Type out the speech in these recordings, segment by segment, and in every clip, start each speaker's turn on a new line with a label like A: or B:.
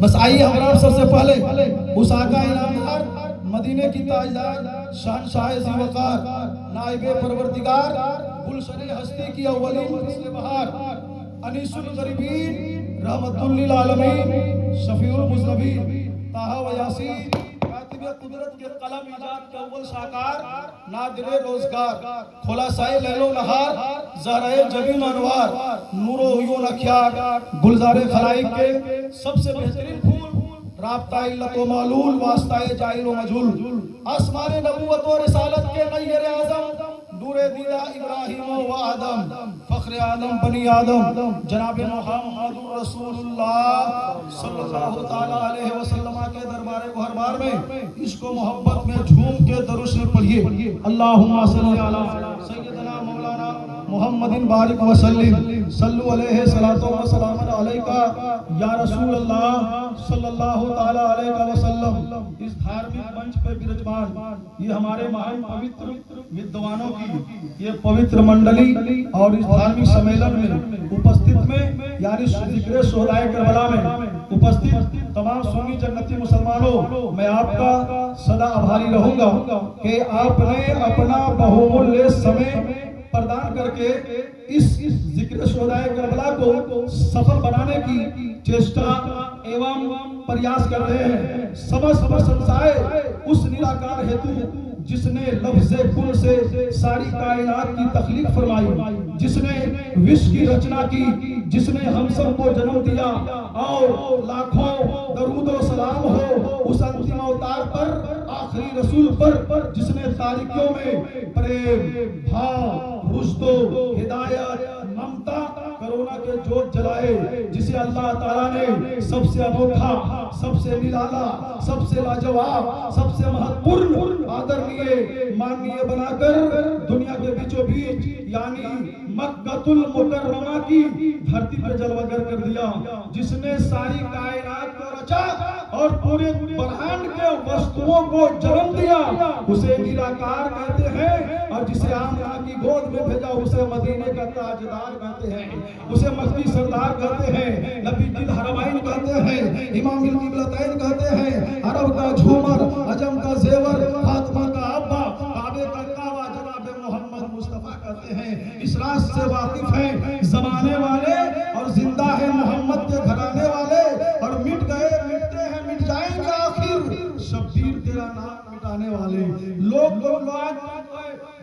A: بس آئیے ہمارا سب سے پہلے اس آقا انعامدار مدینے کی تاجدار شہنشاہ ذی وقار نائب پروردگار گلشن ہستی کی اولین فصل بہار انیس الغریبین رحمت للعالمین شفیع المذنبین طٰہٰ و یاسین کاتب قدرت کے قلم ایجاد کے اول شاہکار نادر روزگار خلاصۂ لیل و نہار زہرۂ جبین انوار نور و عیون اخیار گلزار خلائق کے سب سے بہترین پھول رابطہ علت و معلول واسطہ جاہل و مجہول اسمار نبوت و رسالت کے غیر اعظم نور دیدہ ابراہیم و آدم فخر آدم بنی آدم جناب محمد رسول اللہ صلی اللہ تعالیٰ علیہ وسلم کے دربار گہربار میں عشق و محبت میں جھوم کے درود شریف پڑھیے اللہم صلی علی سیدنا مولانا محمد بارک وسلم صلو علیہ صلاۃ و سلام علیکہ یا رسول اللہ صلی اللہ تعالیٰ علیہ وسلم۔ اس دھارمک منچ پہ برجمان یہ ہمارے مہان پوتر ودوانوں کی یہ پوتر منڈلی اور اس دھارمک سمیلن میں اپستھت میں یعنی ذکر شہدائے کربلا میں اپستھت تمام سنی جنتی مسلمانوں میں آپ کا صدا آبھاری رہوں گا کہ آپ نے اپنا بہومولیہ سمے پردان کر کے اس ذکر شہدائے کربلا کو سفل بنانے کی چیشٹا ایوام پریاس کر رہے ہیں۔ سمجھ پرشنسائے اس نراکار ہیتو جس نے لفظ کل سے ساری کائنات کی تخلیق فرمائی، جس نے وش کی رچنا کی، جس نے ہم سب کو جنم دیا، اور لاکھوں درود و سلام ہو اس انتم اوتار پر، آخری رسول پر، جس نے تاریکیوں میں پریم، بھاؤ، رشد و ہدایت، ممتا، کرونا کے جوت جلائے، جسے اللہ تعالیٰ نے سب سے انوکھا، سب سے نرالا، سب سے لاجواب، سب سے مہتوپورن، آدرنیے، ماننیے بنا کر دنیا کے بیچوں بیچ یعنی مکۃ المکرمہ کی دھرتی پہ جلوگر کر دیا، جس نے ساری کائنات کو رچا اور پورے برہنڈ کے وستوؤں کو جنم دیا، اسے نراکار کہتے ہیں، اور جسے آمنہ کی گود میں بھیجا اسے مدینے کا تاجدار کہتے ہیں، اسے مکی سردار کہتے ہیں، نبی الحرمین کہتے ہیں، امام القبلتین کہتے ہیں، عرب کا جھومر، عجم کا زیور، فاطمہ کا ابا، کعبے کا کعبہ جناب محمد مصطفیٰ کہتے ہیں۔ اس راز سے واقف ہیں زمانے والے اور زندہ ہے محمد کے گھرانے والے، اور مٹ گئے مٹتے ہیں مٹ جائیں گے آخر شبیر تیرا نام مٹانے والے۔ لوگ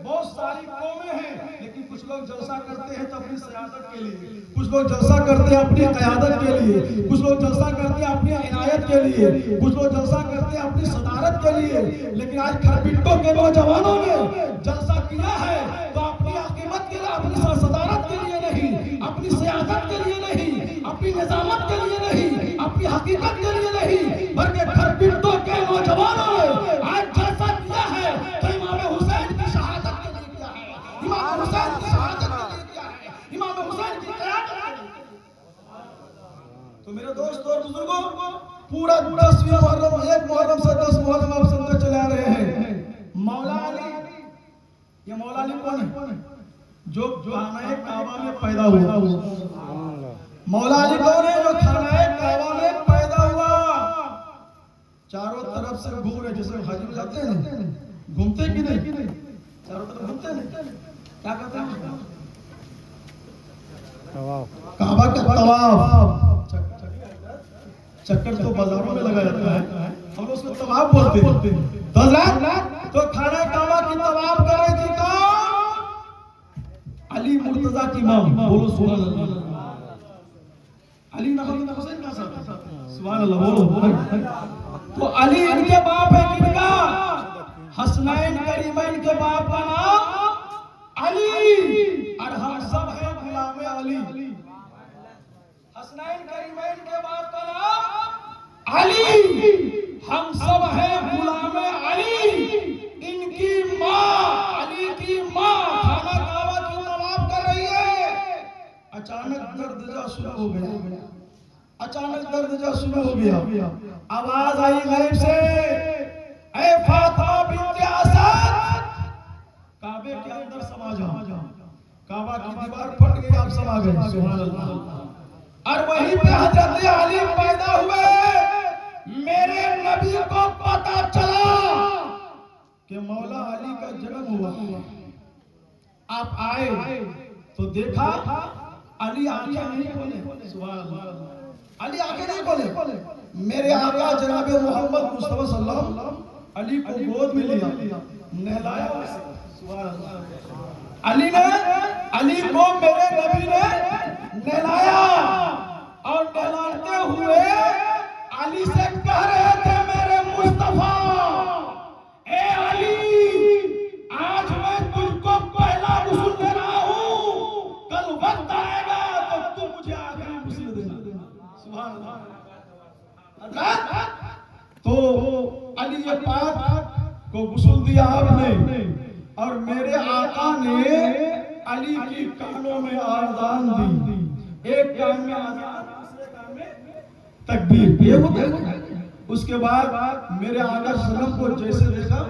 A: بہت ساری قومیں ہیں، لیکن کچھ لوگ جلسہ کرتے ہیں تو اپنی سیادت کے لیے، کچھ لوگ جلسہ کرتے ہیں اپنی قیادت کے لیے، کچھ لوگ جلسہ کرتے ہیں اپنی عنایت کے لیے، کچھ لوگ جلسہ کرتے ہیں اپنی صدارت کے لیے، لیکن آج کھرپٹوں کے نوجوانوں نے جلسہ کیا ہے تو اپنی حکومت کے لیے، اپنی صدارت کے لیے نہیں، اپنی سیادت کے لیے نہیں، اپنی نظامت کے لیے نہیں، اپنی حقیقت کے لیے نہیں، بلکہ کھرپٹوں کے نوجوانوں نے آج جلسہ کیا ہے تو امام حسین کی شہادت کے لیے کیا ہے، امام حسین کی شہادت کے لیے کیا ہے، امام حسین کی قیادت کے لیے۔ تو میرے دوست اور بزرگوں، پورا 10ویں محرم، 1 محرم سے 10 محرم آپ سنتے چلے آ رہے ہیں۔ مولا علی، یہ مولا علی کون ہے؟ جو خانہ کعبہ میں پیدا ہوا۔ مولا علی کون ہے؟ جو خانہ کعبہ میں پیدا ہوا۔ چاروں طرف سے گھوم رہے، جیسے حج میں جاتے ہیں، گھومتے کہ نہیں؟ چاروں طرف گھومتے نہیں، کیا کہتے ہیں؟ کعبہ کا طواف۔ چکر تو بازاروں میں لگا جاتا ہے، ہم اس کو طواف بولتے ہیں۔ تو حضرات، تو خانہ کعبہ کی طواف کر رہے تھے کون؟ علی مرتضیٰ کی امام، بولو سبحان اللہ۔ علی نہ حسین کا ساتھ، سبحان اللہ بولو۔ تو علی ان کے باپ ہے، کن کا؟ حسنین کریمین کے باپ کا نام علی، اور ہم سب ہیں غلام علی۔ حسنین کریمین کے باپ کا نام علی، ہم سب ہیں غلام علی۔ ان کی ماں، علی کی ماں خانہ کعبہ کی طواف کر رہی ہے، اچانک درد جا شروع ہو گیا، اچانک درد جا شروع ہو گیا۔ آواز آئی غیب سے، اے فاطمہ بنت اسد، کعبے کے اندر سما جاؤ۔ کعبہ کی دیوار پھٹ گئی، آپ سما گئے، سبحان اللہ۔ اور وہیں پہ حضرت علی پیدا ہوئے۔ کہ مولا علی کا جنم ہوا، آپ آئے تو دیکھا علی آنکھیں نہیں کھولے، سبحان اللہ، علی آنکھیں نہیں کھولے، میرے آقا جناب محمد مصطفیٰ صلی اللہ علیہ وسلم علی کو گود میں لیا، نہلایا اسے، سبحان اللہ، علی کو میرے نبی نے نہلایا، اور نہلاتے ہوئے علی سے کہہ رہے تھے میرے مصطفیٰ، اے علی آج میں تجھ کو پہلا غسل دے رہا ہوں، کل وقت آئے گا تو تو مجھے آخری غسل دینا، سبحان اللہ۔ تو علی پاک کو غسل دیا آپ نے، اور میرے آقا نے علی کی کانوں میں آذان دی، ایک کان میں آذان دوسرے کان میں تکبیر، یہ وہ اس کے بعد میرے آقا صلی اللہ علیہ وسلم کو جیسے دیکھا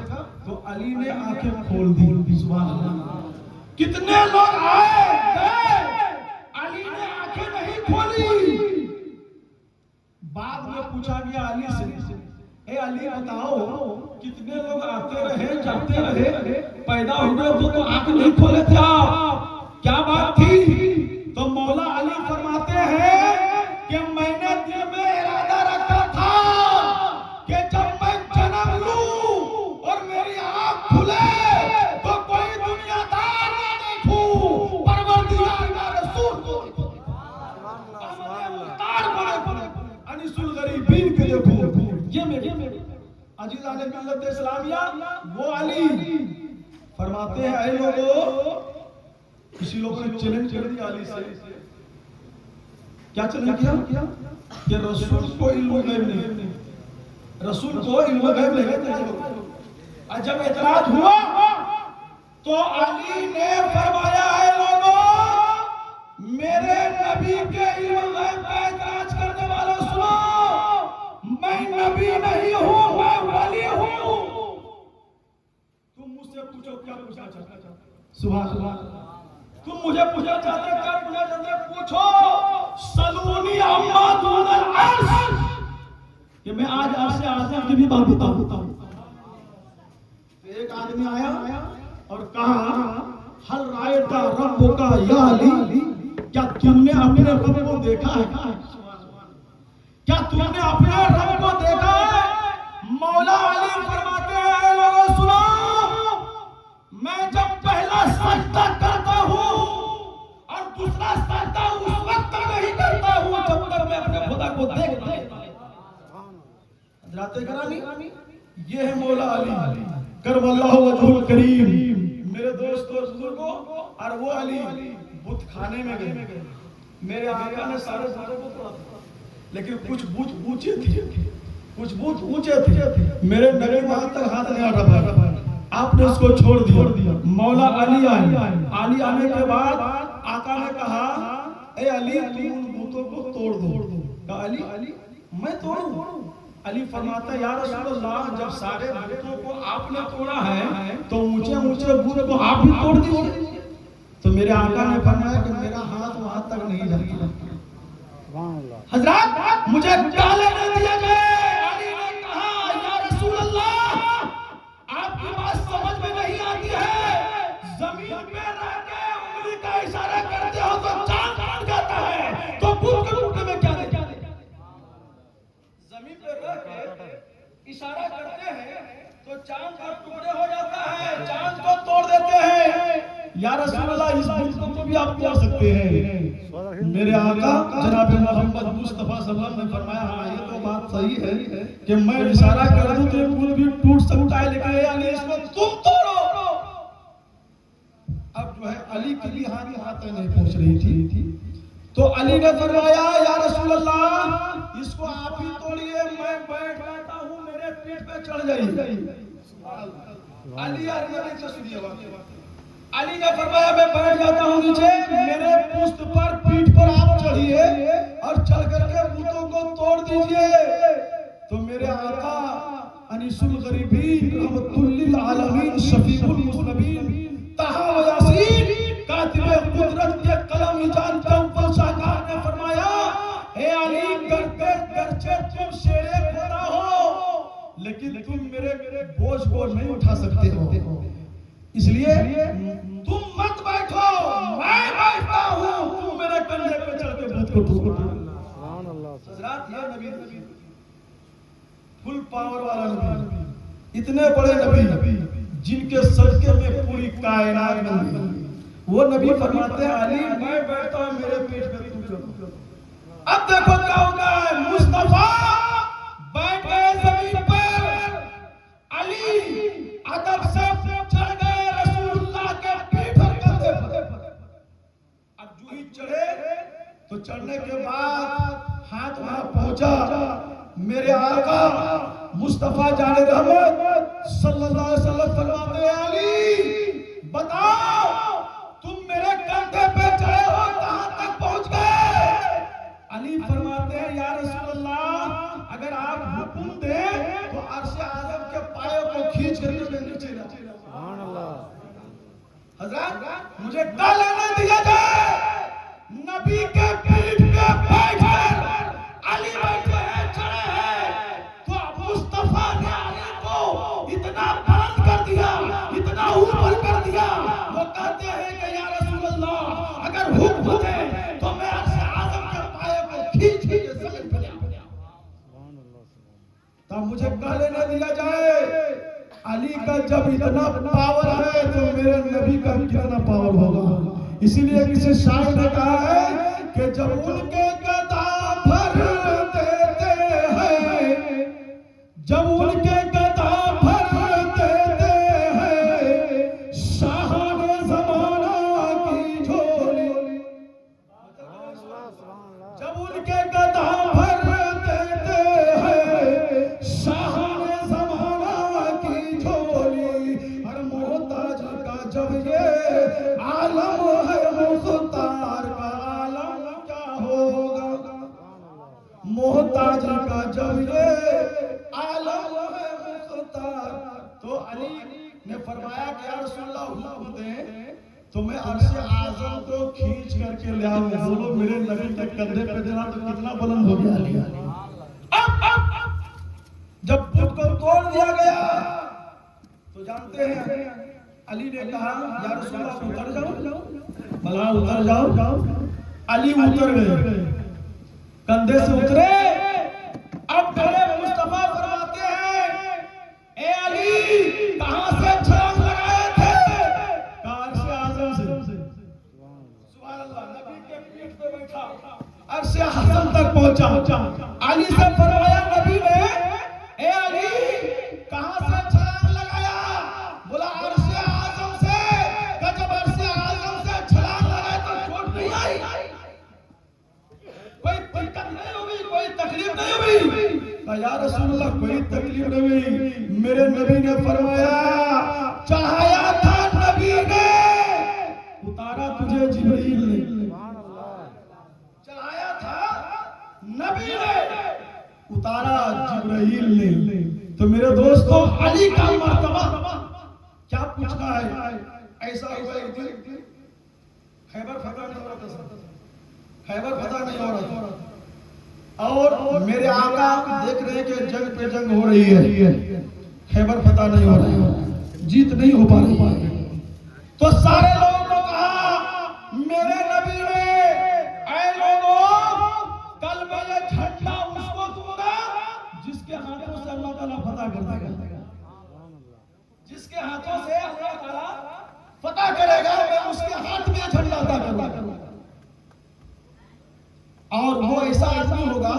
A: تو علی نے آنکھیں کھول دی، سبحان اللہ۔ کتنے لوگ آئے گئے، علی نے آنکھیں نہیں کھولی، بعد میں پوچھا گیا علی سے، اے علی بتاؤ کتنے لوگ آتے رہے جاتے رہے، پیدا ہوئے تو آنکھ نہیں کھولے تھے آپ، کیا بات تھی؟ تو مولا علی فرماتے ہیں کہ میں نے دل میں ارادہ رکھا تھا کہ جب میں جنم لوں اور میری آنکھ کھلے تو کوئی دنیا دار نہ دیکھوں، پروردگار کا رسول کو انیس الغریبین کے دیکھوں، یہ میرے عزیزان ملت اسلامیہ وہ علی فرماتے ہیں، اے لوگوں، کسی لوگوں نے چیلنج کر دیا علی سے، کیا چیلنج کیا کہ رسول کو علم غیب نہیں، رسول کو علم غیب نہیں، اور جب اعتراض ہوا تو علی نے فرمایا، اے لوگوں، میرے نبی کے علم غیب کا اعتراض کرنے والوں سنو، میں نبی نہیں ہوں، میں ولی ہوں، تم مجھ سے پوچھو کیا پوچھنا چاہتے، سبحان اللہ، تم مجھے پوچھنا چاہتے کیا پوچھنا چاہتے، پوچھو، سلونی عما دون العرش، کہ میں آج عرش اعظم کی بھی بات بتاؤں۔ ایک آدمی آیا اور کہا، حل رأیت ربک یا علی، کیا تم نے اپنے رب کو دیکھا ہے؟ کیا تم نے اپنے رب کو دیکھا ہے؟ مولا علی فرماتے ہیں، لوگوں سنو، میں جب پہلا سجدہ کرتا ہوں اور دوسرا سجدہ اس وقت نہیں کرتا ہوں جب تک میں اپنے خدا کو دیکھ نہیں۔ حضرات گرامی، یہ ہے مولا علی کرم اللہ وجہ الکریم۔ میرے دوستو اور بزرگوں، اور وہ علی بت کھانے میں گئے، میرے آقا نے سارے بتوں کو، لیکن کچھ بت اونچے تھے، کچھ بت اونچے تھے، میرے نبی وہاں تک ہاتھ نہیں آ رہا، آپ نے اس کو چھوڑ دیا، مولا علی آئے، علی آنے کے بعد آقا نے کہا، اے علی تم ان بتوں کو توڑ دو، کہا علی میں توڑوں؟ علی فرماتا ہے، یا رسول اللہ، جب سارے بتوں کو آپ نے توڑا ہے تو اونچے اونچے بت کو آپ بھی توڑ دیجیے۔ تو میرے آقا نے فرمایا کہ میرا ہاتھ وہاں تک نہیں جاتا۔ حضرات مجھے گالے نہ دیا جائے، علی نے کہا، یا رسول اللہ، آپ کی بات سمجھ میں نہیں آتی ہے، زمین پہ رہ کے انگلی کا اشارہ کرتے ہو تو چاند ٹوٹ جاتا ہے، تو بت کے ٹوٹنے میں کیا دیکھا؟ زمین پہ رہ کے اشارہ کرتے ہیں تو چاند کا ٹکڑے ہو جاتا ہے، چاند کو توڑ دیتے ہیں، یا رسول اللہ اس بت کو بھی آپ توڑ سکتے ہیں۔ میرے آقا جناب محمد مصطفیٰ صلی اللہ علیہ وسلم نے فرمایا، ہاں یہ تو بات صحیح ہے کہ میں اشارہ کر دوں تو یہ بت بھی ٹوٹ سکتا ہے، لیکن علی اس کو تم توڑو۔ اب جو ہے علی کی بھی ہاتھیں نہیں پہنچ رہی تھی، تو علی نے فرمایا، یا رسول اللہ اس کو آپ ہی توڑیے، میں بیٹھ جاتا ہوں، میرے پیٹ پہ چڑھ جائیے۔ علی نے فرمایا، میں بیٹھ جاتا ہوں نیچے، میرے پشت پر پیٹھ پر آپ چڑھیے اور چڑھ کر کے بتوں کو توڑ دیجئے۔ تو میرے آقا انیس الغریبین رحمت للعالمین شفیع المذنبین طٰہٰ و یاسین کاتب قدرت کے قلم جان کے اول شاہکار نے فرمایا، اے علی گرچہ تم شیر خدا ہو لیکن تم میرے بوجھ کو نہیں اٹھا سکتے ہو، اس لیے تم مت بیٹھو، میں بیٹھتا ہوں، تم میرے کندھے پہ چڑھ کے بت کو ٹھوکو۔ حضرات یہ نبی فل پاور والا نبی، اتنے بڑے نبی جن کے صدقے میں پوری کائنات بنی، وہ نبی فرماتے ہیں علی میں بیٹھتا ہوں میرے پیٹ پہ تم چڑھو۔ اب دیکھو کیا ہوگا، مصطفیٰ بیٹھ گئے زمین پر، علی ادب سے چڑھ گئے رسول اللہ کے پیٹ پر کندھے پر۔ اب جو ہی چڑھے تو چڑھنے کے بعد ہاتھ وہاں پہنچا، میرے آقا مصطفیٰ جان رحمت صلی اللہ علیہ وسلم فرماتے ہیں علی بتاؤ تم میرے کندھے پہ چڑھے ہو کہاں تک پہنچ گئے؟ علی فرماتے ہیں یا رسول اللہ اگر آپ حکم دیں تو عرش اعظم کے پایوں کو کھینچ کر کے نیچے لا۔ سبحان اللہ۔ حضرات مجھے کہا لینے دیا جائے، نبی کے پیٹھ پہ بیٹھ کر علی بیٹھے ہیں، چڑھے ہیں، تو مصطفیٰ نے علی کو اتنا بلند کر دیا، اتنا اوپر کر دیا، وہ کہتے ہیں کہ یا رسول اللہ اگر حکم دے تو میں عرش اعظم کے پایوں کو کھینچ کے زمین پہ لے آؤں۔ تب مجھے کہا لینے دیا جائے علی کا جب اتنا پاور ہے تو میرے نبی کا کتنا پاور ہوگا۔ اسی لیے کسی شاعر نے کہا ہے کہ جب ان کے گدا بھر دیتے ہیں، جب ان کے گدا بھر دیتے ہیں شاہان زمانہ کی جھولی، جب ان کے گدا بھر دیتے ہیں شاہان زمانہ کی جھولی، ہر محتاج کا جب یہ عالم ہے مختار کا عالم کیا ہوگا، محتاج کا جب یہ عالم ہے مختار۔ تو علی نے فرمایا کہ یا رسول اللہ حکم دیں تو میں عرش اعظم کو کھینچ کر کے لے آؤں۔ بولو میرے نبی کے کندھے پہ دینا تو کتنا بلند ہو گیا علی۔ اب جب بت کو توڑ دیا گیا تو جانتے ہیں علی نے کہا یا رسول اللہ اتر جاؤ، بلا اتر جاؤ۔ علی اتر گئے، کندھے سے اترے۔ اب بڑے مصطفیٰ فرماتے ہیں اے علی کہاں سے چھلانگ لگائے تھے؟ کہا عرش اعظم سے۔ سبحان اللہ، نبی کے پیٹھ پہ بیٹھا عرش اعظم تک پہنچا۔ علی سے فرمایا نبی نے اے علی کہاں سے چھلانگ لگایا؟ بولا عرش اعظم سے۔ کہ جب عرش اعظم سے چھلانگ لگائے تو چوٹ نہیں آئی، کوئی دقت نہیں ہوئی، کوئی تکلیف نہیں ہوئی؟ کہا یا رسول اللہ کوئی تکلیف نہیں ہوئی۔ میرے نبی نے فرمایا چڑھایا تھا نبی نے، اتارا تجھے جبرائیل نے۔ چڑھایا تھا نبی نے، اتارا جبرائیل نے۔ تو میرے دوستوں علی کا مرتبہ کیا پوچھنا ہے؟ ایسا ہوا ایک دن خیبر فتح نہیں ہو رہا تھا، خیبر فتح نہیں ہو رہا تھا، اور میرے آقا دیکھ رہے ہیں کہ جنگ پہ جنگ ہو رہی ہے، خیبر فتح نہیں ہو رہی ہے، جیت نہیں ہو پا رہی۔ تو سارے لوگوں کو کہا میرے نبی نے اے لوگوں کل میں یہ جھنڈا اس کو دوں گا جس کے ہاتھوں سے اللہ تعالیٰ فتح کر دے گا، جس کے ہاتھوں سے اللہ تعالیٰ فتح کرے گا میں اس کے ہاتھ میں جھنڈا عطا کروں گا، اور وہ ایسا آدمی ہوگا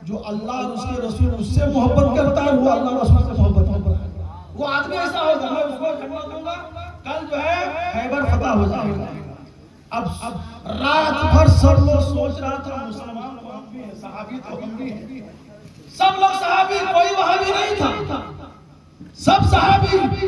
A: جو اللہ اور اس کے رسول اس سے محبت کرتا ہے، وہ اللہ رسول سے محبت کرتا ہے، وہ آدمی ایسا ہوگا میں اس کو جھنڈا دوں گا، کل جو ہے خیبر فتح ہو جائے گا۔ اب رات بھر سب لوگ سوچ رہا تھا مسلمان تو ہم بھی ہیں، صحابی تو ہم بھی ہیں، سب لوگ صحابی، کوئی وہابی نہیں تھا، سب صحابی،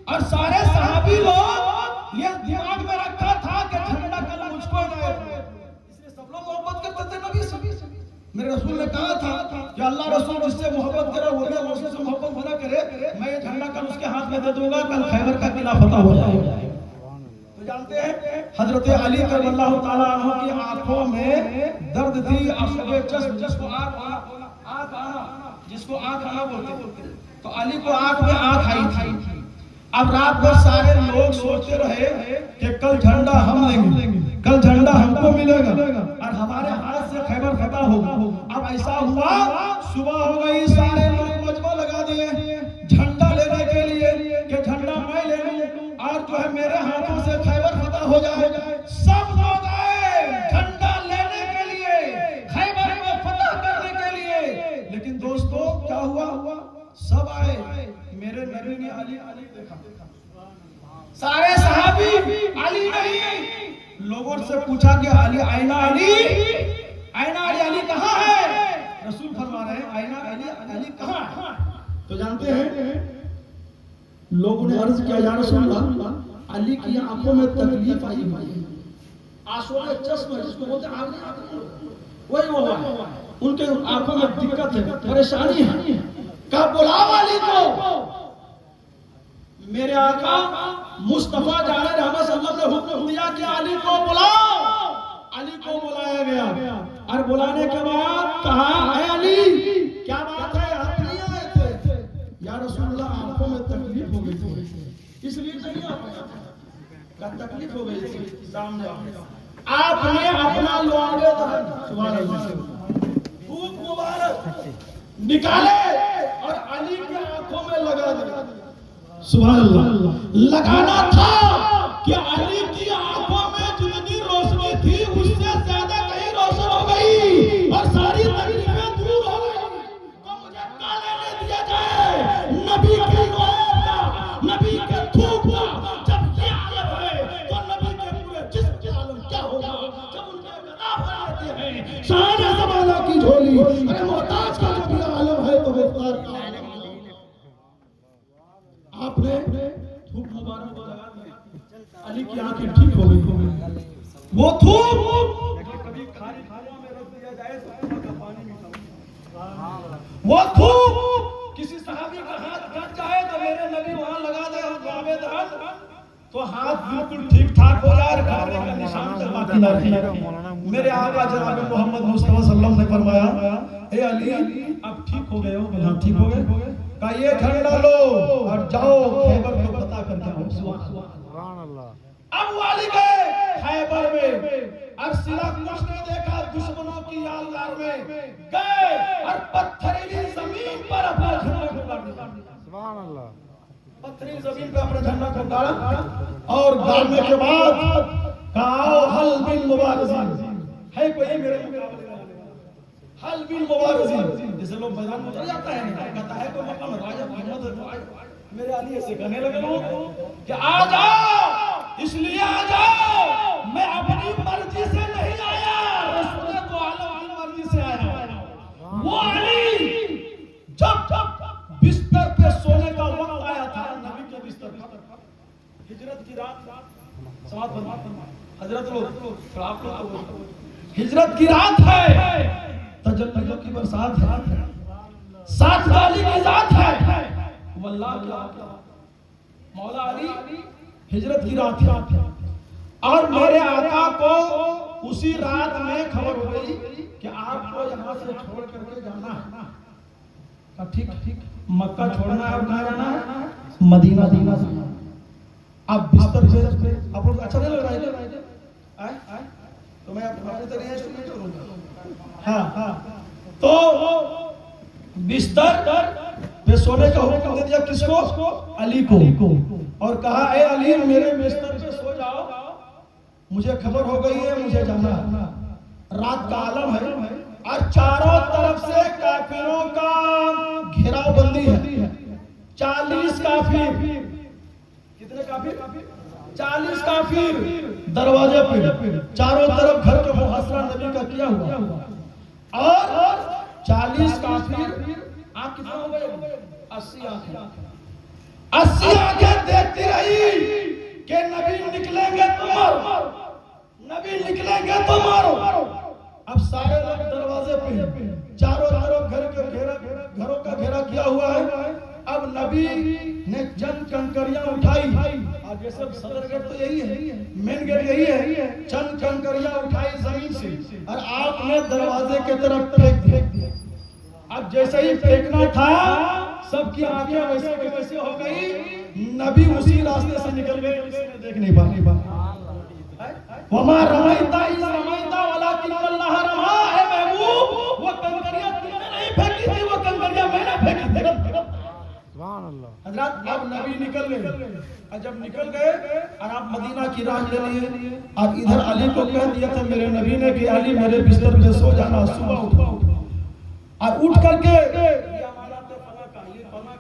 A: اور سارے صحابی لوگ یہ دماغ میں رکھا تھا کہ جھنڈا کل مجھ کو لائے، اس لیے سب لوگ محبت کرتے تھے نبی سے۔ میرے رسول نے کہا تھا کہ اللہ رسول جس سے محبت کرے وہ بھی اس سے محبت نہ کرے، میں یہ جھنڈا کل اس کے ہاتھ میں دے دوں گا، کل خیبر کا قلعہ فتح ہو جائے گا۔ تو جانتے ہیں حضرت علی کرم اللہ تعالیٰ عنہ کی آنکھوں میں درد تھی، آنسوئے چشم، جس کو آنکھ آنا جس کو آنکھ آنا بولتے ہیں، تو علی کو آنکھ میں آنکھ آئی تھی۔ اب رات بھر سارے لوگ سوچتے رہے کہ کل جھنڈا ہم لیں گے، کل جھنڈا ہم کو ملے گا اور ہمارے ہاتھ سے خیبر فتح ہوگا۔ اب ایسا ہوا، صبح ہو گئی، سارے لوگ مجمع لگا دیے جھنڈا لینے کے لیے کہ جھنڈا میں لے لوں اور جو ہے میرے ہاتھوں سے خیبر فتح ہو جائے۔ سب لوگ آئے جھنڈا لینے کے لیے، خیبر کو فتح کرنے کے لیے۔ لیکن دوستو کیا ہوا؟ سب آئے، میرے نبی نے علی دیکھا، سارے صحابی علی نہیں۔ لوگوں سے پوچھا کہ علی آئینہ علی، آئینہ علی کہاں ہے؟ رسول فرما رہے ہیں آئینہ علی کہاں ہے؟ تو جانتے ہیں لوگوں نے عرض کیا یا رسول اللہ، علی کی آنکھوں میں تکلیف آئی ہوئی، آنسو کے چشم جس کو بولتے ہیں وہی وہ ہے، ان کے آنکھوں میں دقت ہے، پریشانی ہے۔ کہا بلاؤ علی کو۔ میرے آقا مصطفیٰ جان رحمت صلی اللہ علیہ وسلم نے حکم دیا کہ علی کو بلاؤ۔ علی کو بلایا گیا اور بلانے کے بعد کہا اے علی کیا بات ہے، آپ نہیں آئے تھے؟ یا رسول اللہ آنکھوں میں تکلیف ہو گئی تھی، اس لیے نہیں آ پایا۔ تکلیف ہو گئی تھی، سامنے آپ نے اپنا لوانگے سبحان اللہ خوب مبارک نکالے اور علی کی آنکھوں میں لگا دیا۔ سبحان اللہ، لگانا تھا کہ علی کی آنکھوں میں جتنی روشنی تھی اس سے زیادہ کہیں روشن ہو گئی اور ساری تکلیفیں دور ہو گئی۔ تو مجھے کیا لینے دیا جائے؟ نبی کے نور کا، نبی کے دھوپ کا۔ جب یہ عالم ہے تو نبی کے پورے جسم کے عالم کیا ہوگا؟ جب ان کے غلاف آتے ہیں شان زمانہ کی جھولی، ارے محتاج کا جو بھی عالم ہے تو مختار کا عالم۔ آپ نے دھوپ مبارک لگا دیا، علی کی آنکھیں ٹھیک ہو گئی۔ وہ دھوپ کبھی کھانے میں رکھ دیا جائے تو پانی میٹھا، وہ دھوپ کسی صحابی کا ہاتھ کٹ جائے تو میرے نبی وہاں لگا دے جاوید تو ہاتھ بالکل ٹھیک ٹھاک ہو جائے، کھانے کا نشان تک باقی نہ رہے۔ میرے آقا جناب محمد مصطفیٰ صلی اللہ علیہ وسلم نے فرمایا اے علی اب ٹھیک ہو گئے ہو؟ بھلا ٹھیک ہو گئے؟ کہا یہ جھنڈا لو اور جاؤ خیبر کو فتح کر کے آؤ۔ سبحان اللہ۔ اب وہ علی گئے خیبر میں، اب سلا کچھ نے دیکھا دشمنوں کی یالغار میں گئے اور پتھریلی زمین پر اپنا جھنڈا کو گاڑ دیا۔ سبحان اللہ، پتھریلی زمین پر اپنا جھنڈا کو گاڑا اور گاڑنے کے بعد کہا حل بن مبارزین ہے کوئی میرے مقابلے حل بن مبارزین، جیسے لوگ میدان میں اتر جاتا ہے کہتا ہے کوئی مقام راجہ محمد، میرے علی ایسے کہنے لگے لوگ کہ آ جاؤ، اس لیے آ جاؤ میں اپنی مرضی سے نہیں آیا، رسول تو عالم کی مرضی سے آیا۔ وہ علی جب بستر پہ سونے کا وقت آیا تھا، نبی کے بستر پہ ہجرت کی رات، سماعت فرما حضرت لوگ آپ لوگ ہجرت کی رات ہے، تجلیوں کی برسات ہے، ساتھ والی کی ذات ہے، واللہ کیا مولا علی ہجرت کی رات ہے اور میرے آقا کو اسی رات میں خبر ہو گئی کہ آپ کو یہاں سے چھوڑ کر کے جانا ہے۔ کہا ٹھیک، مکہ چھوڑنا ہے، اب کہاں جانا ہے؟ مدینہ جانا ہے۔ اب بستر پہ آپ لوگ اچھا نہیں لگ رہا ہے تو میں اپنے طریقے سے نہیں کروں گا۔ ہاں تو بستر پہ سونے کا حکم دے دیا، کس کو؟ علی کو، اور کہا اے علی میرے بستر پہ سو جاؤ، مجھے خبر ہو گئی ہے مجھے جانا ہے، رات کا عالم ہے اور چاروں طرف سے کافروں کا گھیراؤ بندی ہے، 40 کافر، کتنے کافر؟ 40 کافر دروازے پہ، چاروں طرف گھر کے محاصرہ نبی کا کیا ہوا اور 40 کافر آنکھ کتنے ہو گئے؟ 80 آنکھیں، 80 آنکھیں دیکھتی رہی کہ نبی نکلیں گے تو مارو، نبی نکلیں گے تو مارو۔ اب سارے لوگ دروازے پہ، چاروں طرف گھروں کا گھیرا کیا ہوا ہے۔ اب نبی نے چند کنکریاں اٹھائی، آگے سب صدر گیٹ تو یہی ہے، مین گیٹ یہی ہے، چند کنکریاں اٹھائی زمین سے اور آپ نے دروازے کے طرف پھینک دیا۔ اب اب جیسے ہی پھینکنا تھا سب کی آنکھیں ویسے کے ویسے ہو گئی، نبی اسی راستے سے نکل گئے، کسی نے دیکھ نہیں پا۔ وما رمیت اذ رمیت ولکن اللہ رما، اے محبوب وہ کنکریاں تم نے نہیں پھینکی تھی، وہ کنکریاں میں نے پھینکی تھی۔
B: سبحان اللہ۔
A: حضرات اب نبی نکل گئے، اور جب نکل گئے اور آپ مدینہ کی راہ لے لیے، اب ادھر علی کو کہہ دیا تھا میرے نبی نے کہ علی میرے بستر پہ سو جانا، صبح اٹھا اور اٹھ کر کے یہ امانت فلاں کا،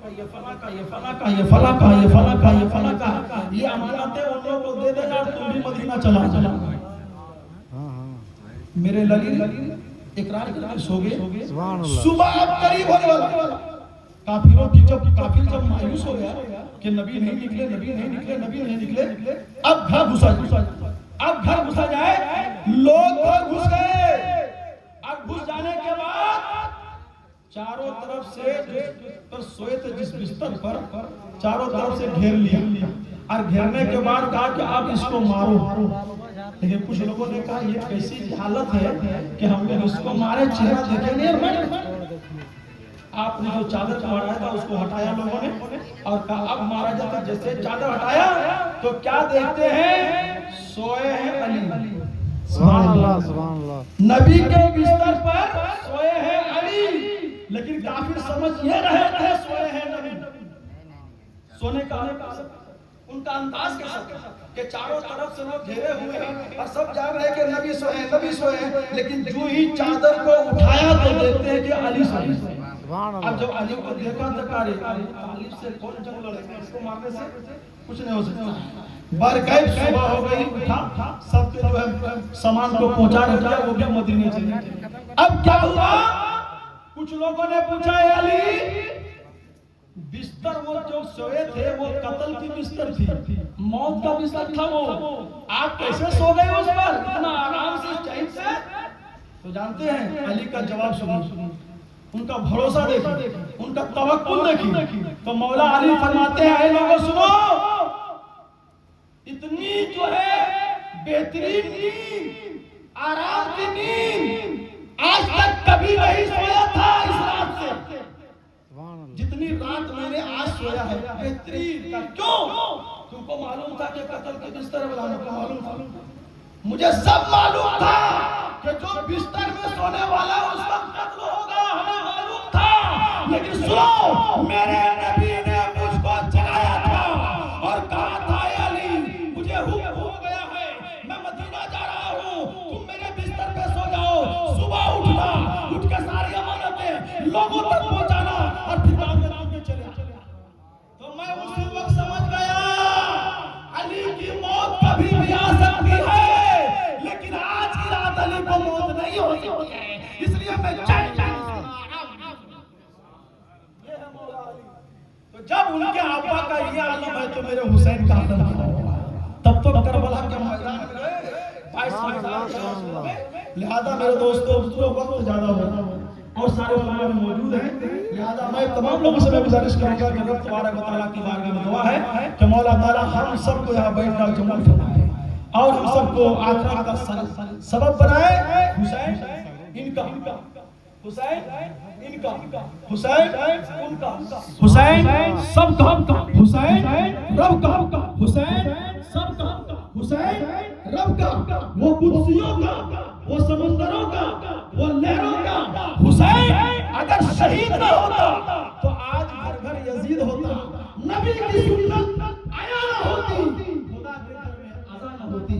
A: یہ فلاں کا، یہ فلاں کا، یہ فلاں کا، یہ فلاں کا، یہ فلاں کا، یہ فلاں کا، یہ امانتیں ان لوگوں کو دے دینا، تم بھی مدینہ چلا جانا۔ میرے للی اقرار کر کے سو گئے۔ صبح اب قریب ہونے والا، کافروں کی کافر جب مایوس ہو گیا کہ نبی نہیں نکلے، نبی نہیں نکلے، نبی نہیں نکلے، اب گھر گھسا جائے، لوگ گھر گھس گئے۔ اب گھس جانے کے بعد چاروں طرف سے جس پر سوئے تھے، جس بستر پر، چاروں طرف سے گھیر لیا، اور گھیرنے کے بعد کہا کہ آپ اس کو مارو۔ لیکن کچھ لوگوں نے کہا یہ کیسی حالت ہے کہ ہم لوگ اس کو مارے، چہرہ دیکھیں نہیں اور میں۔ آپ نے جو چادر کو ہٹایا تھا اس کو ہٹایا لوگوں نے اور کہا اب مارا جاتا۔ جیسے چادر ہٹایا تو کیا دیکھتے ہیں؟ سوئے ہیں علی۔
B: سبحان اللہ، سبحان اللہ۔
A: نبی کے بستر پر سوئے ہیں علی، لیکن کافر سمجھ یہ رہے تھے سوئے ہیں نبی۔ سونے کا ان کا انداز کیسا تھا کہ چاروں طرف سے لوگ گھیرے ہوئے ہیں اور سب جان رہے کہ نبی سوئے ہیں، نبی سوئے ہیں، لیکن جو ہی چادر کو اٹھایا تو دیکھتے ہیں کہ علی سوئے ہیں۔ اب جب علی کو دیکھا تو کاری طالب سے کون جنگ لڑے گا، اس کو مارنے سے کچھ نہیں ہو سکتا۔ برقیب صبح ہو گئی، اٹھا سب کے جو ہے سامان کو پہنچا رکھا، وہ بھی مدینے چلے گئے۔ اب کیا ہوا؟ کچھ لوگوں نے پوچھا اے علی بستر وہ جو سوئے تھے وہ قتل کی بستر تھی، موت کا بستر تھا، وہ آپ کیسے سو گئے اس پر اتنا آرام سے چین سے؟ تو جانتے ہیں علی کا جواب سنیں، ان کا بھروسہ دیکھیں، ان کا توکل دیکھیں۔ تو مولا علی فرماتے ہیں اے لوگوں سنو، اتنی جو ہے بہترین نیند، آرام کی نیند آج تک کبھی نہیں سویا تھا اس رات سے، جتنی رات میں نے آج سویا ہے بہترین کا۔ کیوں؟ تم کو معلوم تھا کہ قتل کے بستر بلانے کو معلوم تھا، مجھے سب معلوم تھا کہ جو بستر میں سونے والا اس وقت قتل ہوگا، ہمیں معلوم تھا، لیکن سنو میرے نبی نے مجھ کو جگایا تھا اور کہا تھا اے علی مجھے حکم ہو گیا ہے، میں مدینہ جا رہا ہوں، تم میرے بستر پہ سو جاؤ، صبح اٹھنا، اٹھ کے ساری امانتیں لوگوں تک پہنچانا اور پھر بعد میں چلے آنا۔ تو میں اسی وقت سمجھ گیا علی کی موت کبھی بھی آ سکتی ہے، لیکن آج کی رات علی کو موت نہیں ہو سکتی ہے، اس لیے میں چین چین یہ ہے مولا علی۔ تو جب ان کے آبا کا یہ عالم ہے تو میرے حسین کا عالم ہے، تب تو کربلا کے میدان میں گئے 22,000 لہذا میرے دوستوں وقت زیادہ ہوتا ہے اور سارے علماء موجود ہیں، لہذا میں تمام لوگوں سے میں گزارش کروں گا کہ رب تبارک و تعالیٰ کی بارگاہ میں دعا ہے کہ مولا تعالیٰ ہم سب کو یہاں بیٹھنا جمع فرمائے اور ہم سب کو آخرت کا سبب بنائے۔ حسین ان کا، حسین ان کا، حسین ان کا، حسین سب کا، حسین رب کا، حسین سب کا، حسین رب کا، وہ قدسیوں کا، وہ سمندروں کا، وہ لہروں کا۔ حسین اگر شہید نہ ہوتا تو آج ہر گھر یزید ہوتا، نبی کی سنت آیا نہ ہوتی، خدا کے گھر میں اذان نہ ہوتی۔